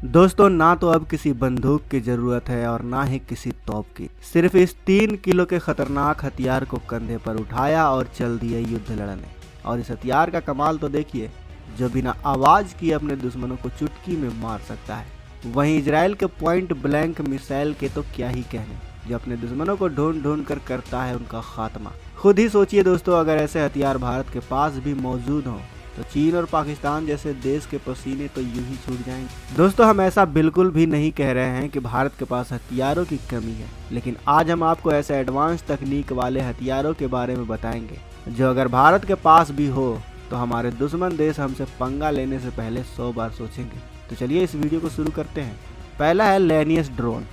दोस्तों, ना तो अब किसी बंदूक की जरूरत है और ना ही किसी तोप की। सिर्फ इस 3 किलो के खतरनाक हथियार को कंधे पर उठाया और चल दिए युद्ध लड़ने। और इस हथियार का कमाल तो देखिए, जो बिना आवाज किए अपने दुश्मनों को चुटकी में मार सकता है। वहीं इजराइल के पॉइंट ब्लैंक मिसाइल के तो क्या ही कहने, जो अपने दुश्मनों को ढूंढ ढूंढ कर करता है उनका खात्मा। खुद ही सोचिए दोस्तों, अगर ऐसे हथियार भारत के पास भी मौजूद हों तो चीन और पाकिस्तान जैसे देश के पसीने तो यूं ही छूट जाएंगे। दोस्तों, हम ऐसा बिल्कुल भी नहीं कह रहे हैं कि भारत के पास हथियारों की कमी है, लेकिन आज हम आपको ऐसे एडवांस तकनीक वाले हथियारों के बारे में बताएंगे जो अगर भारत के पास भी हो तो हमारे दुश्मन देश हमसे पंगा लेने से पहले 100 बार सोचेंगे। तो चलिए इस वीडियो को शुरू करते हैं। पहला है लेनियस ड्रोन।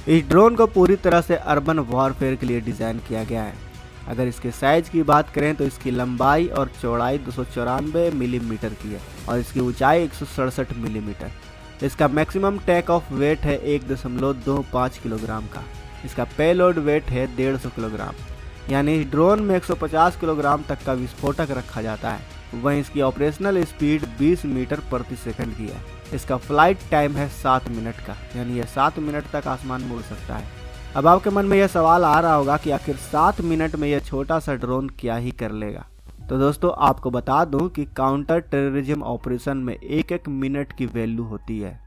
इस ड्रोन को पूरी तरह से अर्बन वॉरफेयर के लिए डिजाइन किया गया है। अगर इसके साइज की बात करें तो इसकी लंबाई और चौड़ाई 294 मिलीमीटर की है और इसकी ऊंचाई 167 मिलीमीटर। इसका मैक्सिमम टेक ऑफ वेट है 1.25 किलोग्राम का। इसका पेलोड वेट है 150 किलोग्राम, यानी इस ड्रोन में 150 किलोग्राम तक का विस्फोटक रखा जाता है। वहीं इसकी ऑपरेशनल स्पीड 20 मीटर प्रति सेकंड की है। इसका फ्लाइट टाइम है 7 मिनट का, यानी यह 7 मिनट तक आसमान में उड़ सकता है। अब आपके मन में यह सवाल आ रहा होगा कि आखिर 7 मिनट में यह छोटा सा ड्रोन क्या ही कर लेगा। तो दोस्तों, आपको बता दूं कि काउंटर टेररिज्म ऑपरेशन में 1-1 मिनट की वैल्यू होती है।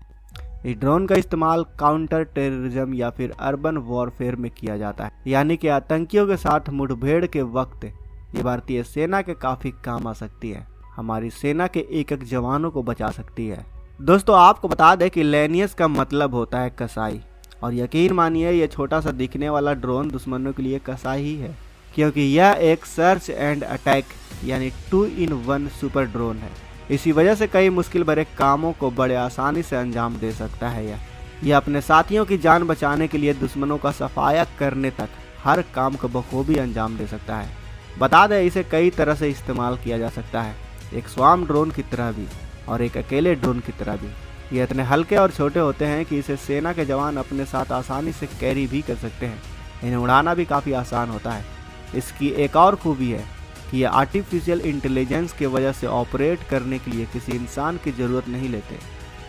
इस ड्रोन का इस्तेमाल काउंटर टेररिज्म या फिर अर्बन वॉरफेयर में किया जाता है, यानी कि आतंकियों के साथ मुठभेड़ के वक्त ये भारतीय सेना के काफी काम आ सकती है। हमारी सेना के एक जवानों को बचा सकती है। दोस्तों, आपको बता दें कि लेनियस का मतलब होता है कसाई, और यकीन मानिए यह छोटा सा दिखने वाला ड्रोन दुश्मनों के लिए कसाई ही है, क्योंकि यह एक सर्च एंड अटैक यानी 2-in-1 सुपर ड्रोन है। इसी वजह से कई मुश्किल भरे कामों को बड़े आसानी से अंजाम दे सकता है। यह अपने साथियों की जान बचाने के लिए दुश्मनों का सफाया करने तक हर काम को बखूबी अंजाम दे सकता है। बता दें, इसे कई तरह से इस्तेमाल किया जा सकता है, एक स्वाम ड्रोन की तरह भी और एक अकेले ड्रोन की तरह भी। ये इतने हल्के और छोटे होते हैं कि इसे सेना के जवान अपने साथ आसानी से कैरी भी कर सकते हैं। इन्हें उड़ाना भी काफ़ी आसान होता है। इसकी एक और खूबी है कि ये आर्टिफिशियल इंटेलिजेंस की वजह से ऑपरेट करने के लिए किसी इंसान की ज़रूरत नहीं लेते।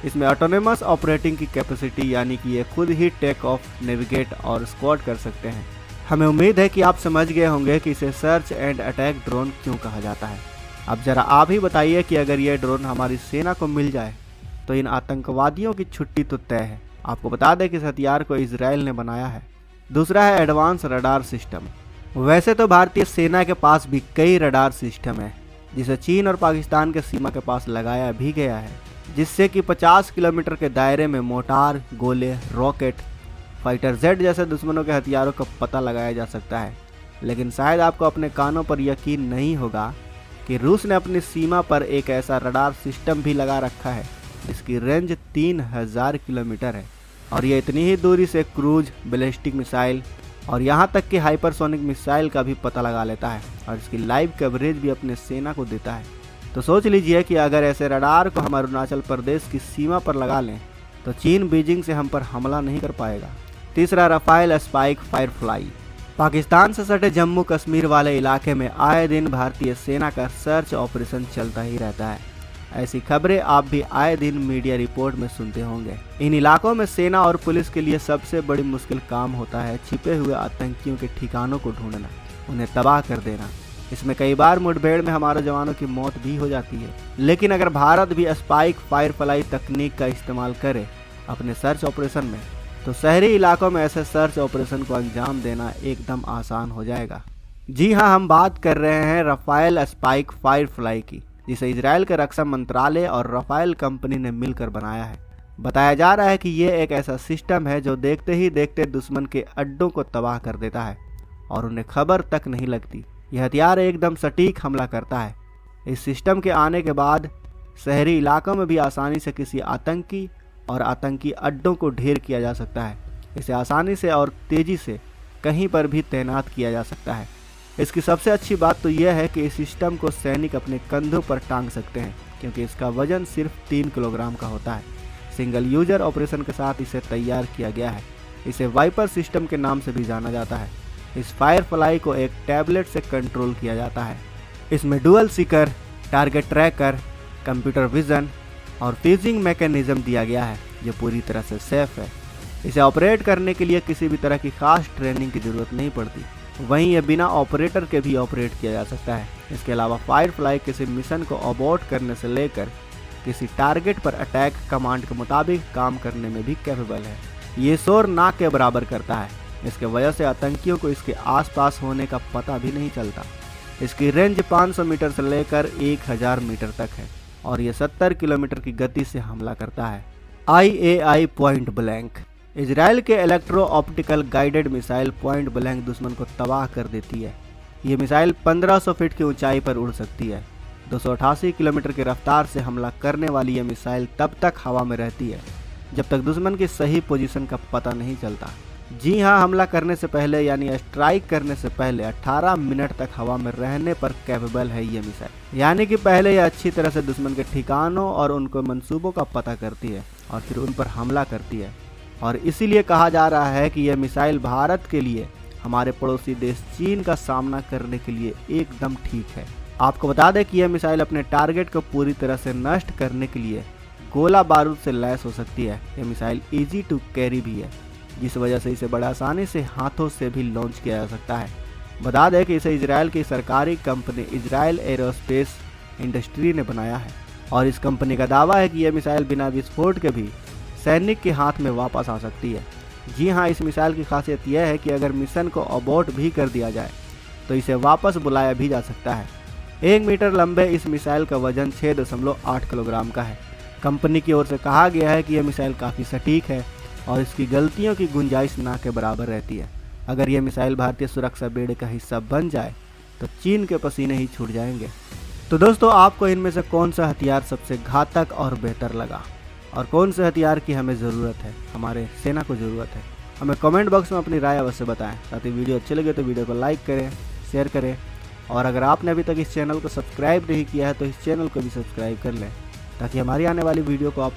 इसमें ऑटोनोमस ऑपरेटिंग की कैपेसिटी, यानी कि ये खुद ही टेक ऑफ, नेविगेट और स्क्वाड कर सकते हैं। हमें उम्मीद है कि आप समझ गए होंगे कि इसे सर्च एंड अटैक ड्रोन क्यों कहा जाता है। अब जरा आप ही बताइए कि अगर ये ड्रोन हमारी सेना को मिल जाए तो इन आतंकवादियों की छुट्टी तो तय है। आपको बता दें कि इस हथियार को इजराइल ने बनाया है। दूसरा है एडवांस रडार सिस्टम। वैसे तो भारतीय सेना के पास भी कई रडार सिस्टम है, जिसे चीन और पाकिस्तान के सीमा के पास लगाया भी गया है, जिससे कि 50 किलोमीटर के दायरे में मोटार, गोले, रॉकेट, फाइटर जेट जैसे दुश्मनों के हथियारों का पता लगाया जा सकता है। लेकिन शायद आपको अपने कानों पर यकीन नहीं होगा कि रूस ने अपनी सीमा पर एक ऐसा रडार सिस्टम भी लगा रखा है इसकी रेंज 3000 किलोमीटर है, और ये इतनी ही दूरी से क्रूज, बैलिस्टिक मिसाइल और यहाँ तक कि हाइपरसोनिक मिसाइल का भी पता लगा लेता है, और इसकी लाइव कवरेज भी अपने सेना को देता है। तो सोच लीजिए कि अगर ऐसे रडार को हम अरुणाचल प्रदेश की सीमा पर लगा लें तो चीन बीजिंग से हम पर हमला नहीं कर पाएगा। तीसरा, राफेल स्पाइक फायरफ्लाई। पाकिस्तान से सटे जम्मू कश्मीर वाले इलाके में आए दिन भारतीय सेना का सर्च ऑपरेशन चलता ही रहता है। ऐसी खबरें आप भी आए दिन मीडिया रिपोर्ट में सुनते होंगे। इन इलाकों में सेना और पुलिस के लिए सबसे बड़ी मुश्किल काम होता है छिपे हुए आतंकियों के ठिकानों को ढूंढना, उन्हें तबाह कर देना। इसमें कई बार मुठभेड़ में हमारे जवानों की मौत भी हो जाती है। लेकिन अगर भारत भी स्पाइक फायरफ्लाई तकनीक का इस्तेमाल करे अपने सर्च ऑपरेशन में, तो शहरी इलाकों में ऐसे सर्च ऑपरेशन को अंजाम देना एकदम आसान हो जाएगा। जी हाँ, हम बात कर रहे हैं राफेल स्पाइक फायरफ्लाई की, जिसे इजराइल के रक्षा मंत्रालय और राफेल कंपनी ने मिलकर बनाया है। बताया जा रहा है कि यह एक ऐसा सिस्टम है जो देखते ही देखते दुश्मन के अड्डों को तबाह कर देता है और उन्हें खबर तक नहीं लगती। यह हथियार एकदम सटीक हमला करता है। इस सिस्टम के आने के बाद शहरी इलाकों में भी आसानी से किसी आतंकी और आतंकी अड्डों को ढेर किया जा सकता है। इसे आसानी से और तेज़ी से कहीं पर भी तैनात किया जा सकता है। इसकी सबसे अच्छी बात तो यह है कि इस सिस्टम को सैनिक अपने कंधों पर टांग सकते हैं, क्योंकि इसका वजन सिर्फ 3 किलोग्राम का होता है। सिंगल यूजर ऑपरेशन के साथ इसे तैयार किया गया है। इसे वाइपर सिस्टम के नाम से भी जाना जाता है। इस फायरफ्लाई को एक टैबलेट से कंट्रोल किया जाता है। इसमें dual Sikar, target tracker, computer vision और फ्यूजिंग मैकेनिज्म दिया गया है। जो पूरी तरह से सेफ है। इसे ऑपरेट करने के लिए किसी भी तरह की खास ट्रेनिंग की ज़रूरत नहीं पड़ती। वहीं यह बिना ऑपरेटर के भी ऑपरेट किया जा सकता है। इसके अलावा फायरफ्लाई किसी मिशन को अबॉर्ट करने से लेकर किसी टारगेट पर अटैक कमांड के मुताबिक काम करने में भी कैपेबल है। ये शोर ना के बराबर करता है। इसके वजह से आतंकियों को इसके आसपास होने का पता भी नहीं चलता। इसकी रेंज 500 मीटर से लेकर 1000 मीटर तक है और ये 70 किलोमीटर की गति से हमला करता है। IAI point blank. इजराइल के electro optical guided missile point blank दुश्मन को तबाह कर देती है। ये मिसाइल 1500 फीट की ऊंचाई पर उड़ सकती है। 288 किलोमीटर की रफ्तार से हमला करने वाली यह मिसाइल तब तक हवा में रहती है जब तक दुश्मन की सही पोजीशन का पता नहीं चलता। जी हाँ, हमला करने से पहले यानी स्ट्राइक करने से पहले 18 मिनट तक हवा में रहने पर कैपेबल है ये मिसाइल। यानी कि पहले यह अच्छी तरह से दुश्मन के ठिकानों और उनको मंसूबों का पता करती है और फिर उन पर हमला करती है। और इसीलिए कहा जा रहा है कि यह मिसाइल भारत के लिए हमारे पड़ोसी देश चीन का सामना करने के लिए एकदम ठीक है। आपको बता दें कि यह मिसाइल अपने टारगेट को पूरी तरह से नष्ट करने के लिए गोला बारूद से लैस हो सकती है। यह मिसाइल इजी टू कैरी भी है, जिस वजह से इसे बड़ा आसानी से हाथों से भी लॉन्च किया जा सकता है। बता दें कि इसे इजराइल की सरकारी कंपनी इजराइल एरोस्पेस इंडस्ट्री ने बनाया है और इस कंपनी का दावा है कि यह मिसाइल बिना विस्फोट के भी सैनिक के हाथ में वापस आ सकती है। जी हाँ, इस मिसाइल की खासियत यह है कि अगर मिशन को अबॉर्ट भी कर दिया जाए तो इसे वापस बुलाया भी जा सकता है। 1 मीटर लंबे इस मिसाइल का वजन 6.8 किलोग्राम का है। कंपनी की ओर से कहा गया है कि यह मिसाइल काफ़ी सटीक है और इसकी गलतियों की गुंजाइश ना के बराबर रहती है। अगर यह मिसाइल भारतीय सुरक्षा बेड़े का हिस्सा बन जाए तो चीन के पसीने ही छूट जाएंगे। तो दोस्तों, आपको इनमें से कौन सा हथियार सबसे घातक और बेहतर लगा और कौन से हथियार की हमें ज़रूरत है, हमारे सेना को ज़रूरत है? हमें कमेंट बॉक्स में अपनी राय अवश्य बताएं। साथ ही वीडियो अच्छे लगे तो वीडियो को लाइक करें, शेयर करें और अगर आपने अभी तक इस चैनल को सब्सक्राइब नहीं किया है तो इस चैनल को भी सब्सक्राइब कर लें ताकि हमारी आने वाली वीडियो को आप